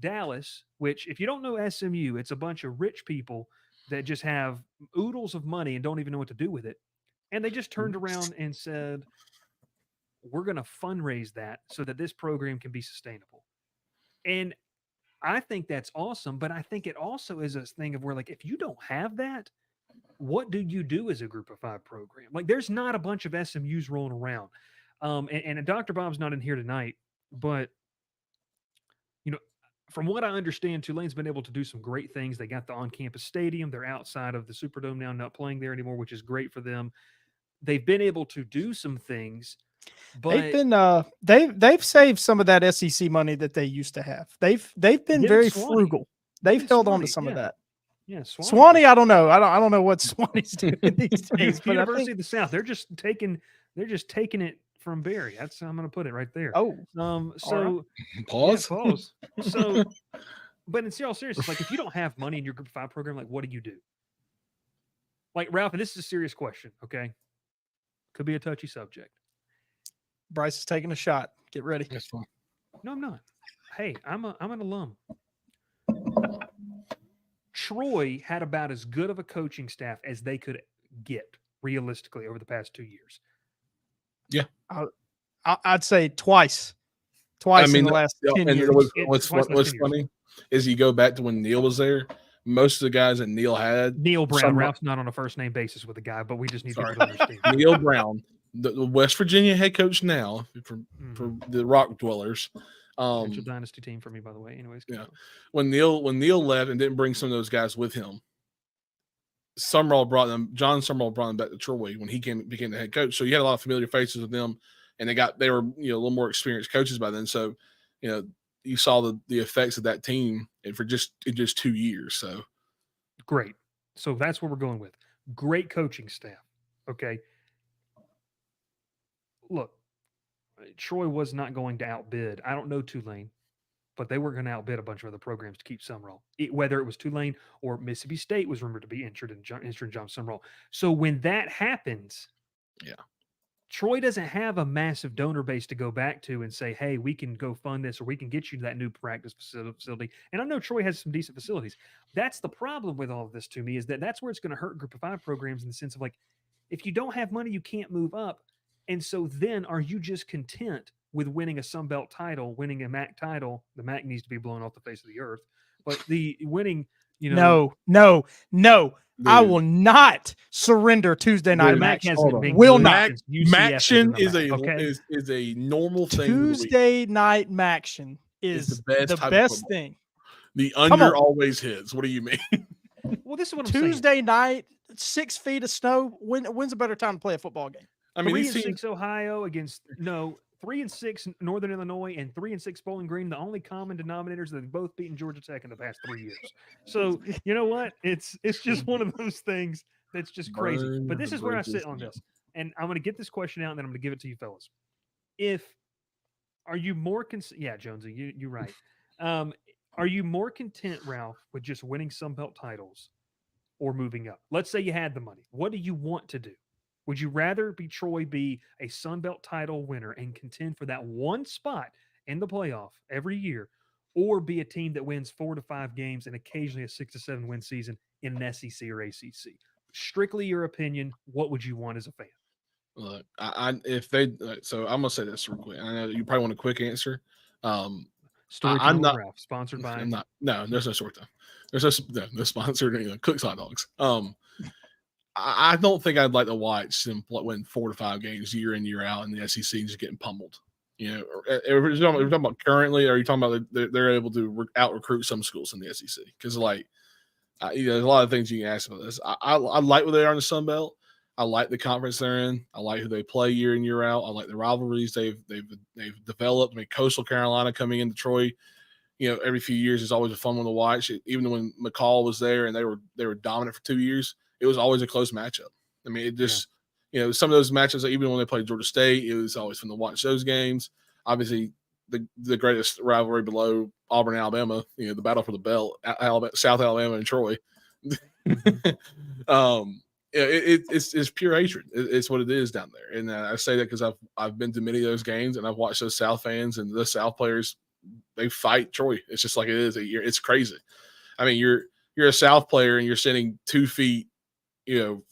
Dallas, which if you don't know SMU, it's a bunch of rich people that just have oodles of money and don't even know what to do with it. And they just turned around and said, we're going to fundraise that so that this program can be sustainable. And I think that's awesome, but I think it also is a thing of where, like, if you don't have that, what do you do as a group of 5 program? Like, there's not a bunch of SMUs rolling around. And Dr. Bob's not in here tonight, but from what I understand, Tulane's been able to do some great things. They got the on-campus stadium. They're outside of the Superdome now, not playing there anymore, which is great for them. They've been able to do some things, They've but been they've saved some of that SEC money that they used to have. They've been Did very Swanee. frugal. They've Did held on to Swanee, some of yeah. that. yeah, Swanee, I don't know. I don't know what Swanee's doing these days, but I University think of the South. They're just taking it from Barry. That's how I'm going to put it right there. oh, So Pause. yeah, pause. So, but in all seriousness, like if you don't have money in your Group of 5 program, like what do you do? Like Ralph, and this is a serious question. Okay, could be a touchy subject. Bryce is taking a shot. Get ready. That's fine. No, I'm not. Hey, I'm an alum. Troy had about as good of a coaching staff as they could get realistically over the past 2 years. I'd say twice in the last 10 and years. what's Twice in the last 10 years. funny is you go back to when Neil was there. Most of the guys that Neil had, Neil Brown. some- Ralph's not on a first name basis with the guy, but we just need Sorry. people to understand. Neil Brown, the West Virginia head coach now for the Rock Dwellers. Potential dynasty team for me, by the way. Anyways, Yeah. When Neil left and didn't bring some of those guys with him, John Summerall brought them back to Troy when he became the head coach. So you had a lot of familiar faces with them, and they were a little more experienced coaches by then. So you saw the effects of that team for just 2 years. So great. So that's what we're going with. Great coaching staff. Okay. Look, Troy was not going to outbid. I don't know Tulane, but they were going to outbid a bunch of other programs to keep Summerall. Whether it was Tulane or Mississippi State was rumored to be interested in John Summerall. So when that happens, yeah, Troy doesn't have a massive donor base to go back to and say, hey, we can go fund this or we can get you to that new practice facility. And I know Troy has some decent facilities. That's the problem with all of this to me, is that's where it's going to hurt Group of 5 programs in the sense of, like, if you don't have money, you can't move up. And so then are you just content with winning a Sun Belt title, winning a MAC title? The MAC needs to be blown off the face of the earth. But the winning, No. I will not surrender Tuesday night. The MAC hasn't been Will good not. since UCF was in Maction the is MAC, okay? is a normal thing. Tuesday night Maction is the best the type of best football. thing. The on. under always hits. What do you mean? Well, this is what I'm saying. Tuesday night, 6 feet of snow. When's a better time to play a football game? I mean, 3-6 Ohio against 3-6 Northern Illinois and 3-6 Bowling Green. The only common denominators that they've both beaten Georgia Tech in the past 3 years. So you know what? It's just one of those things that's just crazy. But this is where I sit on this, and I'm going to get this question out, and then I'm going to give it to you, fellas. Are you more yeah, Jonesy, you're right. Are you more content, Ralph, with just winning Sun Belt titles or moving up? Let's say you had the money. What do you want to do? Would you rather Troy be a Sun Belt title winner and contend for that one spot in the playoff every year, or be a team that wins 4 to 5 games and occasionally a 6 to 7 win season in an SEC or ACC? Strictly your opinion. What would you want as a fan? Look, so I'm gonna say this real quick. I know you probably want a quick answer. I'm not Ralph, sponsored by. I'm not. No, there's no short time. There's no sponsored Cook's Hot Dogs. I don't think I'd like to watch them win 4 to 5 games year in, year out in the SEC and just getting pummeled. If you're talking about currently, or are you talking about they're able to out recruit some schools in the SEC? Because there's a lot of things you can ask about this. I like where they are in the Sun Belt. I like the conference they're in. I like who they play year in, year out. I like the rivalries they've developed. I mean, Coastal Carolina coming into Troy, every few years is always a fun one to watch. Even when McCall was there and they were dominant for 2 years, it was always a close matchup. I mean, it just some of those matchups, even when they played Georgia State, it was always fun to watch those games. Obviously, the greatest rivalry below Auburn, Alabama, the battle for the belt, South Alabama and Troy. it's pure hatred. It's what it is down there, and I say that because I've been to many of those games, and I've watched those South fans and the South players. They fight Troy. It's just like it is. It's crazy. I mean, you're a South player, and you're sitting 2 feet,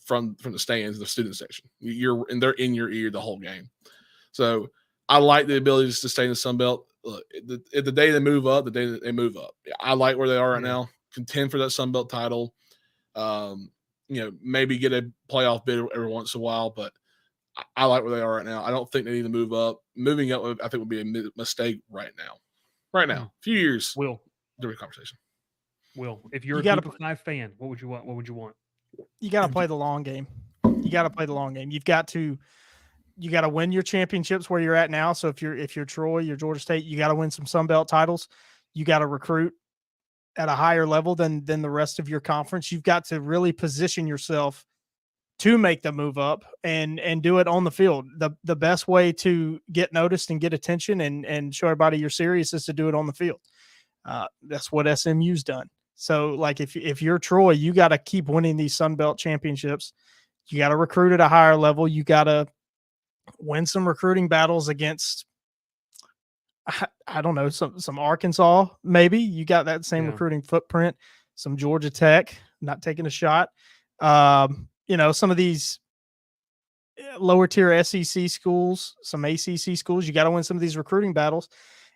from the stands, the student section. And they're in your ear the whole game. So I like the ability to stay in the Sun Belt. Look, the day they move up, the day that they move up. I like where they are right now. Contend for that Sun Belt title. Maybe get a playoff bid every once in a while, but I like where they are right now. I don't think they need to move up. Moving up, I think, would be a mistake right now. Right now, a few years. During conversation. If you're a Group of 5 fan, what would you want? What would you want? You got to play the long game. You got to play the long game. You got to win your championships where you're at now. So if you're Troy, you're Georgia State, you got to win some Sun Belt titles. You got to recruit at a higher level than the rest of your conference. You've got to really position yourself to make the move up and do it on the field. The best way to get noticed and get attention and show everybody you're serious is to do it on the field. That's what SMU's done. So, like, if you're Troy, you got to keep winning these Sun Belt championships. You got to recruit at a higher level. You got to win some recruiting battles against, I don't know, some Arkansas, maybe. You got that same recruiting footprint. Some Georgia Tech, not taking a shot. Some of these lower tier SEC schools, some ACC schools, you got to win some of these recruiting battles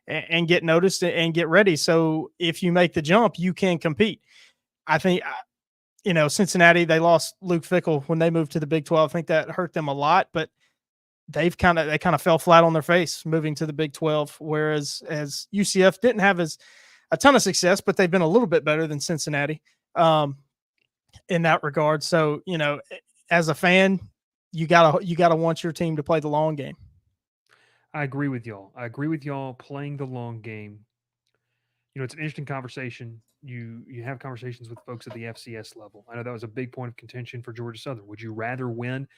and get noticed and get ready. So if you make the jump, you can compete. I think, Cincinnati, they lost Luke Fickell when they moved to the Big 12. I think that hurt them a lot, but they kind of fell flat on their face moving to the Big 12. Whereas as UCF didn't have a ton of success, but they've been a little bit better than Cincinnati in that regard. So, as a fan, you gotta want your team to play the long game. I agree with y'all playing the long game. It's an interesting conversation. You have conversations with folks at the FCS level. I know that was a big point of contention for Georgia Southern. Would you rather win,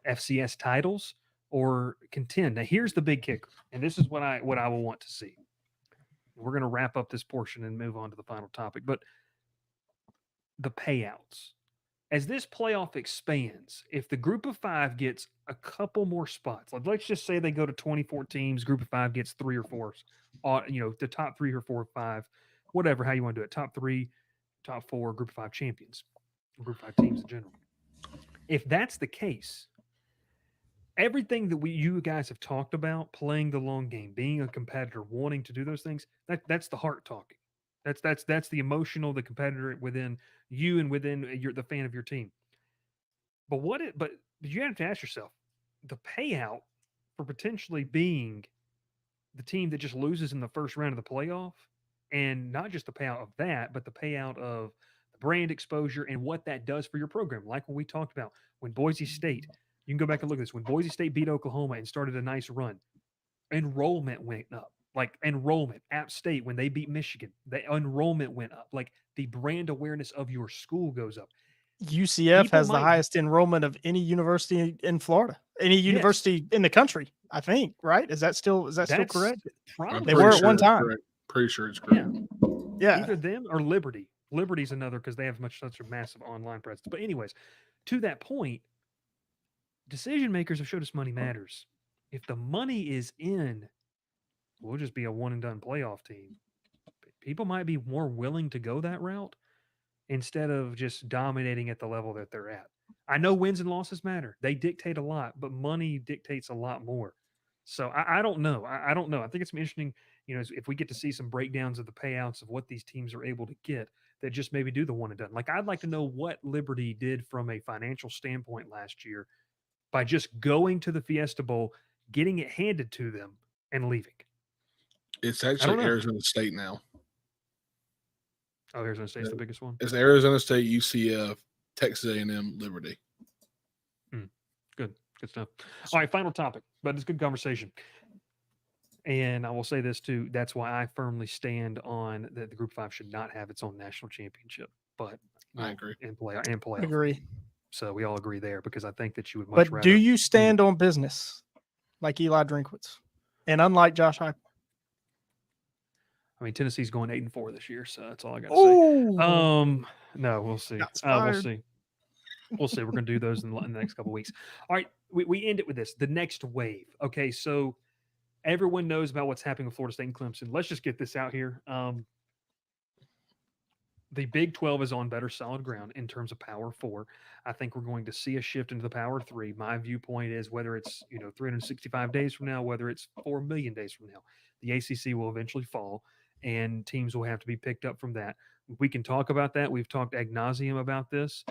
FCS titles or contend? Now, here's the big kicker, and this is what I will want to see. We're going to wrap up this portion and move on to the final topic, but the payouts. As this playoff expands, if the Group of 5 gets a couple more spots, let's just say they go to 24 teams, Group of 5 gets 3 or 4, the top 3 or 4 or 5, whatever, how you want to do it, top 3, top 4, Group of 5 champions, Group of 5 teams in general. If that's the case, everything that you guys have talked about, playing the long game, being a competitor, wanting to do those things, that's the heart talking. That's the emotional, the competitor within you and within the fan of your team. But you have to ask yourself, the payout for potentially being the team that just loses in the first round of the playoff, and not just the payout of that, but the payout of the brand exposure and what that does for your program. Like when we talked about when Boise State, you can go back and look at this, when Boise State beat Oklahoma and started a nice run, enrollment went up. App State, when they beat Michigan, the enrollment went up. Like the brand awareness of your school goes up. UCF has the highest enrollment of any university in Florida, any university in the country, I think, right? Is that still correct? Probably. They were at one time. Correct. Pretty sure it's correct. Yeah. Either them or Liberty. Liberty's another because they have such a massive online presence. But anyways, to that point, decision makers have showed us money matters. If the money is in, we'll just be a one and done playoff team. People might be more willing to go that route instead of just dominating at the level that they're at. I know wins and losses matter. They dictate a lot, but money dictates a lot more. So I don't know. I don't know. I think it's interesting, if we get to see some breakdowns of the payouts of what these teams are able to get that just maybe do the one and done. Like, I'd like to know what Liberty did from a financial standpoint last year by just going to the Fiesta Bowl, getting it handed to them, and leaving. It's actually Arizona State now. Oh, Arizona State's the biggest one? It's Arizona State, UCF, Texas A&M, Liberty. Good stuff. All right, final topic, but it's good conversation. And I will say this too. That's why I firmly stand on that the Group 5 should not have its own national championship. But I agree. And playoff. Agree. So we all agree there because I think that you would much rather. But do you stand on business like Eli Drinkwitz and unlike Josh Heupel? I mean, Tennessee's going 8-4 this year, so that's all I got to say. No, we'll see. We'll see. We'll see. We're going to do those in the next couple of weeks. All right, we end it with this: the next wave. Okay, so everyone knows about what's happening with Florida State and Clemson. Let's just get this out here. The Big 12 is on better solid ground in terms of Power 4. I think we're going to see a shift into the Power 3. My viewpoint is whether it's 365 days from now, whether it's 4 million days from now, the ACC will eventually fall, and teams will have to be picked up from that. We can talk about that. We've talked ad nauseum about this.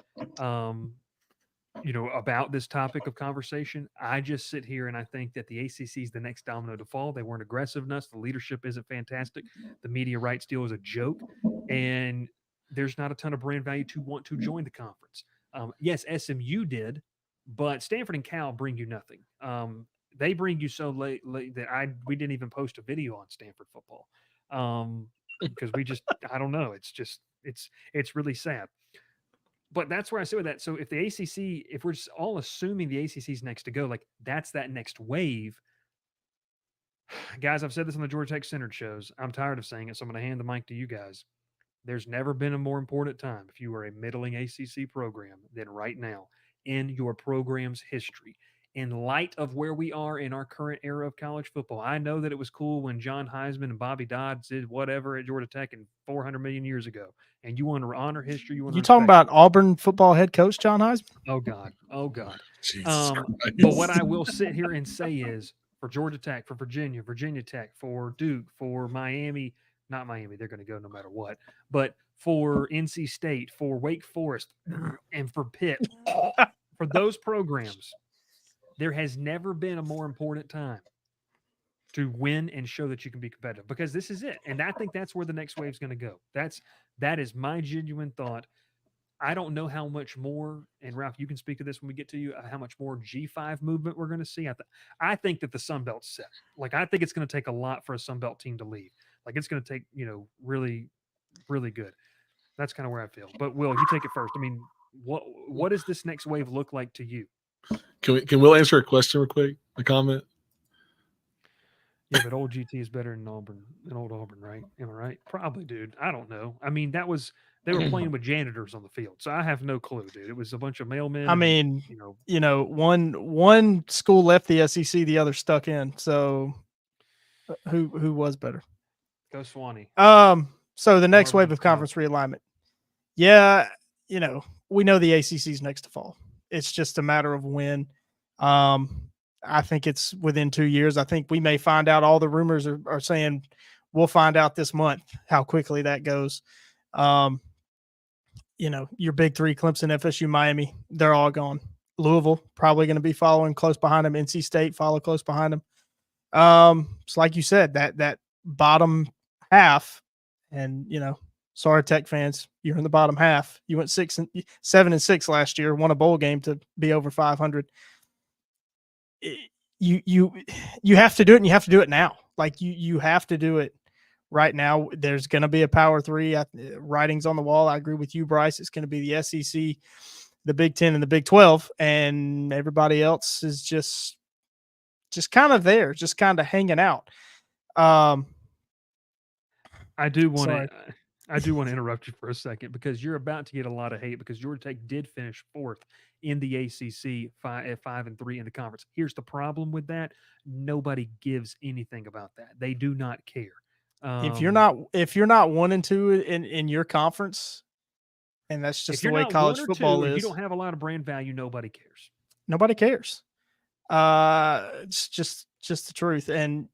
About this topic of conversation. I just sit here and I think that the ACC is the next domino to fall. They weren't aggressive enough. The leadership isn't fantastic. The media rights deal is a joke. And there's not a ton of brand value to want to join the conference. Yes, SMU did, but Stanford and Cal bring you nothing. They bring you so late that we didn't even post a video on Stanford football because I don't know. It's really sad. But that's where I sit with that. So if the ACC, if we're just all assuming the ACC's next to go, like that's that next wave. Guys, I've said this on the Georgia Tech Centered shows. I'm tired of saying it, so I'm going to hand the mic to you guys. There's never been a more important time if you are a middling ACC program than right now in your program's history. In light of where we are in our current era of college football, I know that it was cool when John Heisman and Bobby Dodd did whatever at Georgia Tech in 400 million years ago. And you want to honor history. You talking about Auburn football head coach John Heisman? Oh God. Jesus but what I will sit here and say is for Georgia Tech, for Virginia Tech, for Duke, for Miami, not Miami, they're going to go no matter what, but for NC State, for Wake Forest, and for Pitt, for those programs, there has never been a more important time to win and show that you can be competitive because this is it. And I think that's where the next wave is going to go. That is my genuine thought. I don't know how much more, and Ralph, you can speak to this when we get to you, how much more G5 movement we're going to see. I think that the Sun Belt's set. Like, I think it's going to take a lot for a Sun Belt team to leave. Like, it's going to take, really, really good. That's kind of where I feel. But, Will, you take it first. I mean, what does this next wave look like to you? Can Will answer a question real quick? A comment? Yeah, but old GT is better than old Auburn, right? Am I right? Probably, dude. I don't know. I mean, they were playing with janitors on the field, so I have no clue, dude. It was a bunch of mailmen. I mean, one school left the SEC, the other stuck in. So, who was better? Go Swanee. So the next wave of conference realignment. Yeah, we know the ACC's next to fall. It's just a matter of when. I think it's within 2 years. I think we may find out. All the rumors are saying we'll find out this month how quickly that goes. Your big three, Clemson, FSU, Miami, they're all gone. Louisville probably going to be following close behind them. NC State follow close behind them. It's like you said, that bottom half, and sorry, Tech fans, you're in the bottom half. You went 7-6 last year, won a bowl game to be over 500. You have to do it, and you have to do it now. Like you have to do it right now. There's going to be a Power 3. Writing's on the wall. I agree with you, Bryce. It's going to be the SEC, the Big 10, and the Big 12, and everybody else is just kind of there, just kind of hanging out. I do want to interrupt you for a second because you're about to get a lot of hate because Georgia Tech did finish 4th in the ACC, 5-3 in the conference. Here's the problem with that: nobody gives anything about that. They do not care. If you're not 1-2 in your conference, and that's just the way college football is, you don't have a lot of brand value. Nobody cares. Nobody cares. It's just the truth. And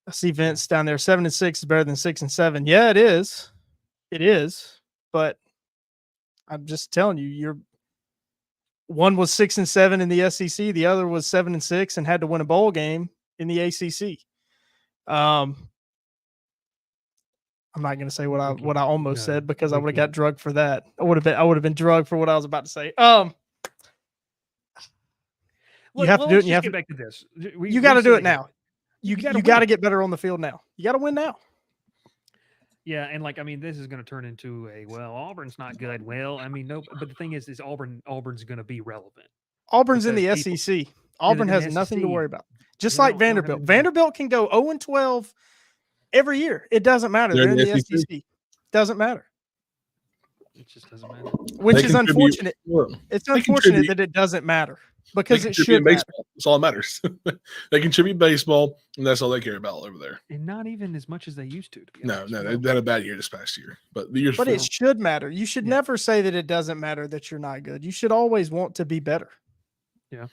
I see Vince down there. 7-6 is better than 6-7. Yeah, it is. It is. But I'm just telling you, one was 6-7 in the SEC. The other was 7-6 and had to win a bowl game in the ACC. I'm not going to say what I almost said because I would have got drugged for that. I would have been drugged for what I was about to say. You have to do it. And you have to get back to this. You got to do it now. You got to get better on the field now. You got to win now. Yeah, and this is going to turn into Auburn's not good. Well, no, but the thing is Auburn's going to be relevant. Auburn's in the SEC. Auburn has nothing to worry about. Just like Vanderbilt. Vanderbilt can go 0-12 every year. It doesn't matter. They're in the SEC. Doesn't matter. It just doesn't matter. which They is contribute- unfortunate. Well, It's they unfortunate contribute- that it doesn't matter they because it contribute in should matter. baseball. That's all that matters. They contribute baseball, and that's all they care about over there. And not even as much as they used to be No, honest. no, they had a bad year this past year, but the years But before, it should matter. You should Yeah. never say that it doesn't matter that you're not good. You should always want to be better. Yeah.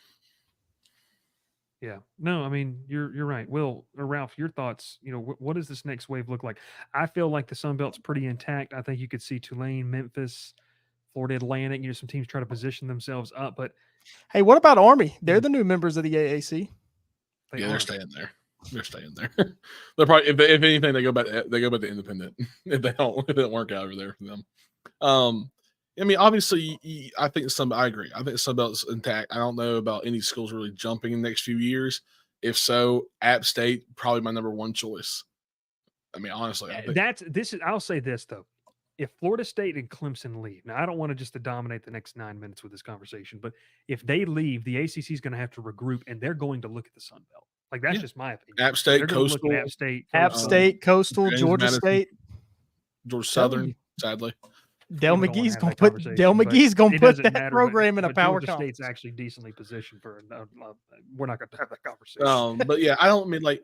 No, I mean, you're right. Will or Ralph, your thoughts, what does this next wave look like? I feel like the Sun Belt's pretty intact. I think you could see Tulane, Memphis, Florida Atlantic, some teams try to position themselves up, but Hey, what about Army? They're Mm. the new members of the AAC. they're aren't. staying there. They're staying there. They're probably, if anything, they go back to independent. if it don't work out over there for them. I mean, obviously, I think I agree. I think Sunbelt's intact. I don't know about any schools really jumping in the next few years. If so, App State probably my number one choice. I mean, honestly, I think, I'll say this though. If Florida State and Clemson leave, now I don't want to just to dominate the next 9 minutes with this conversation, but if they leave, the ACC is going to have to regroup, and they're going to look at the Sun Belt. Like that's Yeah. just my opinion. App State, They're going to look Coastal, at App State, App Coastal. State, Coastal, James Georgia Madison. State. Georgia Telling Southern, you. sadly. Del We don't wanna McGee's have gonna that put conversation, Del but McGee's gonna it put doesn't that matter, program in a but power Georgia conference. State's actually decently positioned for. We're not going to have that conversation. But yeah, I don't mean like.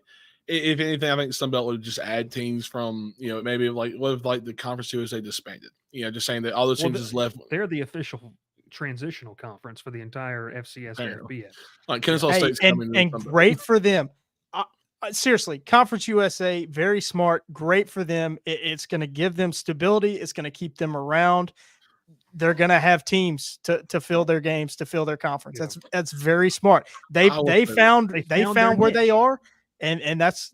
If anything, I think Sunbelt would just add teams from maybe like what if like the Conference USA disbanded? Just saying that all those Well, teams is left. They're the official transitional conference for the entire FCS Fair. and FBS. Like Kennesaw Hey, State's coming to the and Sun Belt. great for them. Seriously, Conference USA, very smart, great for them. It's going to give them stability. It's going to keep them around. They're going to have teams to fill their games, to fill their conference. Yeah. That's very smart. They I will say found they they found their found where they niche. are, and that's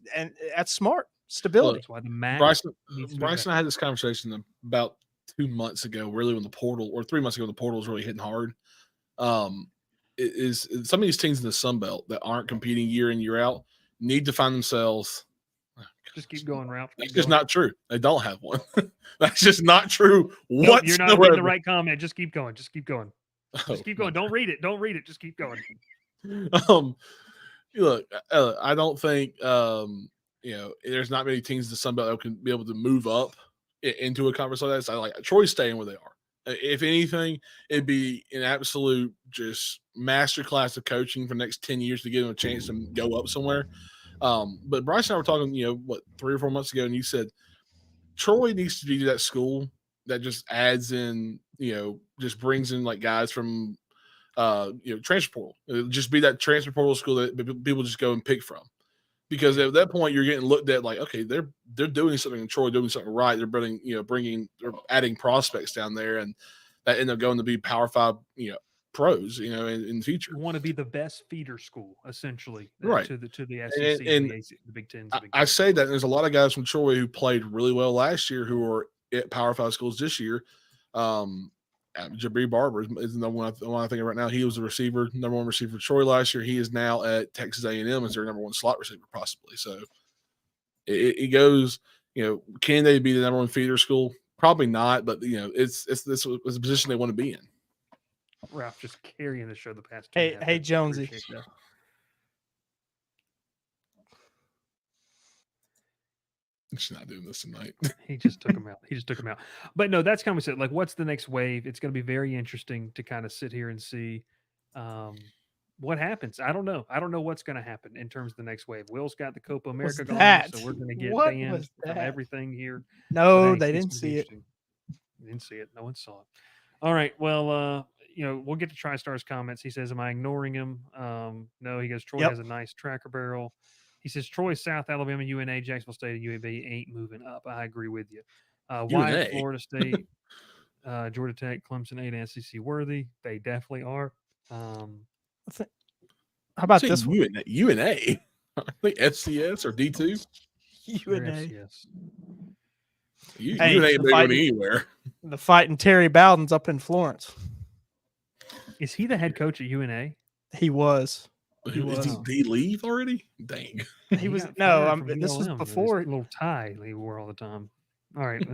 smart stability. That's why the MAC Bryson needs to be and better. I had this conversation about 2 months ago, really when the portal, or 3 months ago, when the portal was really hitting hard. It is some of these teams in the Sun Belt that aren't competing year in, year out need to find themselves. Just keep going, Ralph. That's Keep just going. not true. They don't have one. That's just not true. Nope, you're not reading the whatsoever. right comment. Just keep going. Just keep going. Just keep going. Don't read it. Don't read it. Just keep going. Look, I don't think there's not many teams in the Sun Belt that can be able to move up into a conference like that. So like Troy's staying where they are. If anything, it'd be an absolute just masterclass of coaching for the next 10 years to give them a chance to go up somewhere. But Bryce and I were talking, 3 or 4 months ago, and you said Troy needs to be that school that just adds in, just brings in like guys from transfer portal. It'll just be that transfer portal school that people just go and pick from. Because at that point, you're getting looked at like, okay, they're doing something in Troy, doing something right. They're bringing or adding prospects down there, and that end up going to be Power 5, pros, in the future. You want to be the best feeder school, essentially, Right. to the SEC And the Big Ten. I say that there's a lot of guys from Troy who played really well last year who are at Power 5 schools this year. Jabri Barber is the one I think of right now. He was the number one receiver for Troy last year. He is now at Texas A&M as their number one slot receiver, possibly. So it goes. Can they be the number one feeder school? Probably not, but it's a position they want to be in. Ralph just carrying the show the past. Hey, Jonesy. She's not doing this tonight. He just took him out. But no, that's kind of what I said. Like, what's the next wave? It's going to be very interesting to kind of sit here and see what happens. I don't know. I don't know what's going to happen in terms of the next wave. Will's got the Copa America going, that? so we're going to get What banned was from that? everything here. No, But, they hey, it's didn't gonna be see it. interesting. They didn't see it. No one saw it. All right. Well, we'll get to TriStar's comments. He says, "Am I ignoring him?" No. He goes, "Troy Yep. has a nice tracker barrel." He says, "Troy, South Alabama, UNA, Jacksonville State, and UAB ain't moving up." I agree with you. Why UNA? Florida State, Georgia Tech, Clemson, ain't SEC worthy? They definitely are. How about Say this one? UNA. I think FCS or D2. They're UNA. FCS. Hey, UNA ain't the going fighting- anywhere. The fighting Terry Bowden's up in Florence. Is he the head coach at UNA? He was. He was. Did he leave already? Dang. He was got no. fired from This was ULM, his before. little tie he wore all the time. All right,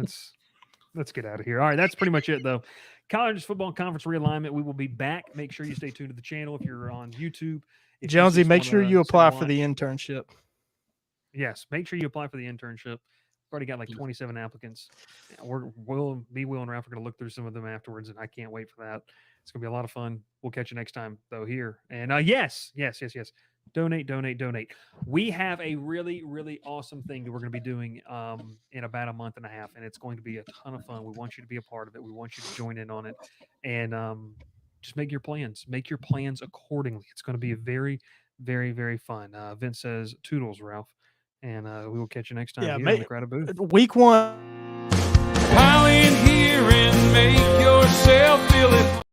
let's get out of here. All right, that's pretty much it though. College football conference realignment. We will be back. Make sure you stay tuned to the channel if you're on YouTube. If you Jonesy, just make sure wanna you sit apply and for the watch- internship. Yes, make sure you apply for the internship. already got like 27 applicants. We'll be Will and Ralph are going to look through some of them afterwards, and I can't wait for that. It's going to be a lot of fun. We'll catch you next time, though, here. And yes. Donate. We have a really, really awesome thing that we're going to be doing in about a month and a half, and it's going to be a ton of fun. We want you to be a part of it. We want you to join in on it, and just make your plans. Make your plans accordingly. It's going to be a very, very, very fun. Vince says, "Toodles, Ralph," and we will catch you next time. Yeah, here on the Crowded Booth. Week 1. Pile in here and make yourself feel it.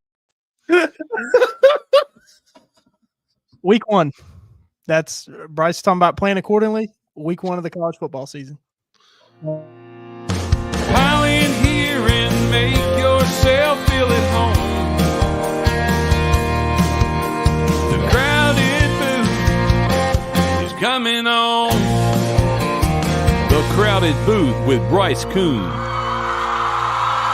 Week 1. That's Bryce talking about playing accordingly. Week 1 of the college football season. Pile in here and make yourself feel at home. The crowded booth is coming on. The Crowded Booth with Bryce Koon.